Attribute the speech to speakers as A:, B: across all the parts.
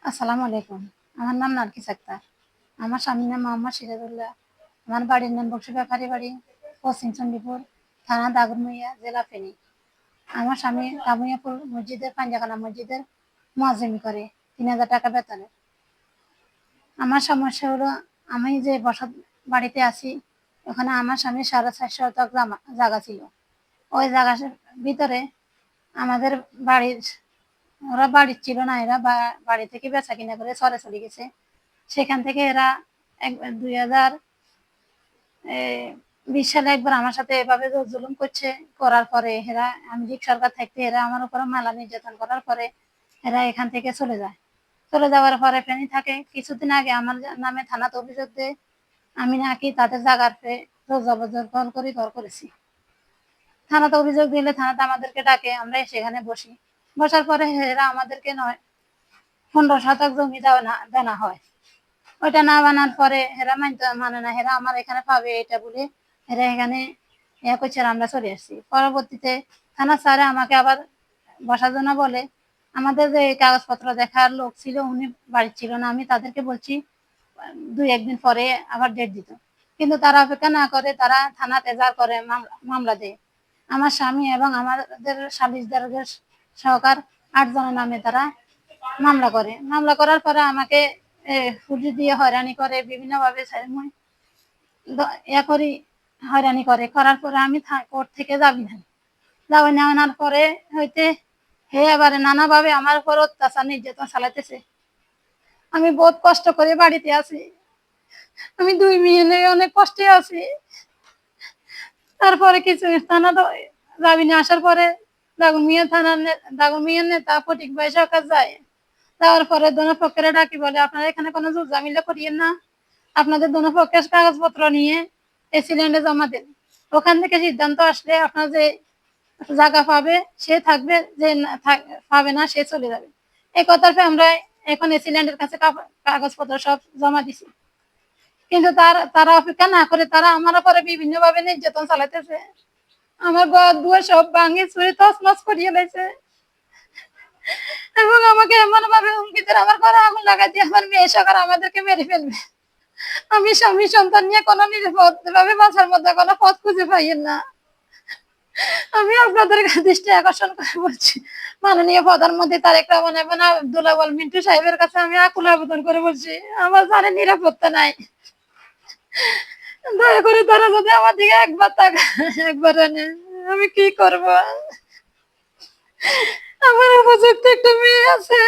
A: আসসালামু আলাইকুম। আমার নাম নার্গিস আক্তার। আমার স্বামীর নাম মোহাম্মদ সিরাজুল্লাহ। আমার বাড়ির নাম বক্সি ব্যাপারী বাড়ি, পশ্চিম চণ্ডীপুর, থানা দাগনভূঞা, জেলা ফেনী। আমার স্বামী কাবুইয়াপুর মসজিদের পাঞ্জাখানা মসজিদের মুয়াজ্জিমি করে ৩,০০০ টাকা বেতনে। আমার সমস্যা হলো, আমি যে বসত বাড়িতে আছি ওখানে আমার স্বামীর ৪.৫ শতক জায়গা ছিল। ওই জায়গার ভিতরে আমাদের বাড়ির ওরা বাড়ির ছিল না, এরা বাড়ি থেকে বেচা কিনা করে চরে চলে গেছে। সেখান থেকে এরা 2020 সালে একবার আমার সাথে এভাবে জুলুম করছে। করার পরে এরা, আমি লীগ সরকার থাকতে এরা আমার উপর মেলা নির্যাতন করার পরে এরা এখান থেকে চলে যায়। চলে যাওয়ার পরে ফেনী থাকে। কিছুদিন আগে আমার নামে থানাতে অভিযোগ দেয় আমি নাকি তাদের জায়গার জবরদখল করে ঘর করেছি। থানাতে অভিযোগ দিলে থানাতে আমাদেরকে ডাকে, আমরা সেখানে বসি। বসার পরে এরা আমাদেরকে 15 শতক জমি দেওয়া হয়। ওইটা না বানার পরে এরা মানে না, এরা আমার এখানে পাবে এটা বলে এরা এখানে করছে। আমরা চলে আসছি। পরবর্তীতে থানা স্যারে আমাকে আবার বসার জন্য বলে। আমাদের যে কাগজপত্র দেখার লোক ছিল উনি বাড়ি ছিল না। আমি তাদেরকে বলছি 2-1 দিন পরে আবার ডেট দিত, কিন্তু তারা অপেক্ষা না করে তারা থানাতে এজাহার করে মামলা দেয়। আমার স্বামী এবং আমাদের সালিশদারদের সহকার 8 জনের নামে তারা মামলা করে। মামলা করার পরে আমাকে পুলিশ দিয়ে হয়রানি করে, বিভিন্ন ভাবে করি, হয়রানি করার পরে আমি কোর্ট থেকে যাবি না আনার পরে হইতে হে এবারে নানাভাবে আমার উপর অত্যাচার নির্যাতন চালাইতেছে। আমি বহুত কষ্ট করে বাড়িতে আছি। আমি 2 মেয়ে নিয়ে অনেক কষ্টে আছি। তারপরে কিছু থানা যাবি না আসার পরে দাগনভূঞার নেতা ফটিক ভাই সরকার যায়। যাওয়ার পরে দোনো পক্ষের ডাকি বলে আপনারা এখানে কোনো ঝামেলা করিয়েন না, আপনাদের দোনো পক্ষের কাগজপত্র নিয়ে এসিল্যান্ডে জমা দেন। ওখান থেকে সিদ্ধান্ত আসলে আপনার যে জায়গা পাবে সে থাকবে, যে পাবে না সে চলে যাবে। এই কথার পর আমরা এখন এসিল্যান্ডের কাছে কাগজপত্র সব জমা দিছি। কিন্তু তারা অপেক্ষা না করে তারা আমার উপরে বিভিন্ন ভাবে নির্যাতন চালাইতেছে। আমার ঘর দুয়ার সব ভাঙি চুরি তছনছ করিয়ে লাইছে এবং আমাকে এমন ভাবে হুমকি দিয়ে আমার ঘরে আগুন লাগাই দিয়ে আমার মেয়ে সকার আমাদেরকে মেরে ফেলবে। আমি স্বামী সন্তান নিয়ে কোনো নিরাপদ ভাবে বাঁচার মধ্যে কোনো পথ খুঁজে পাই না। আমি আপনাদের দৃষ্টি আকর্ষণ করে বলছি, মাননীয় প্রধানমন্ত্রী তারেক রহমান এবং আব্দুল আওয়াল মিন্টু সাহেবের কাছে আমি আকুল আবেদন করে বলছি, আমার জানে নিরাপত্তা নাই। দয়া করে তারা যদি আমার দিকে একবার একবার আনে, আমি কি করব? আমার উপযুক্ত একটা মেয়ে আছে,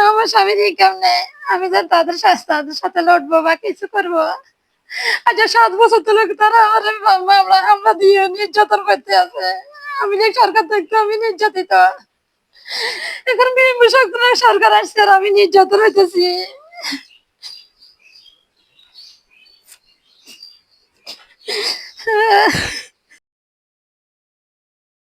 A: আমার স্বামীর ইনকাম নেই। আমি যে তাদের সাথে লড়বো বা কিছু করবো? আচ্ছা, 7 বছর ধরে তারা আমার হামলা দিয়ে নির্যাতন করতে আছে। আমি যে সরকার থাকতে আমি নির্যাতিত। এখন বিএনপি সরকার আসছে আর আমি নির্যাতন হইতেছি।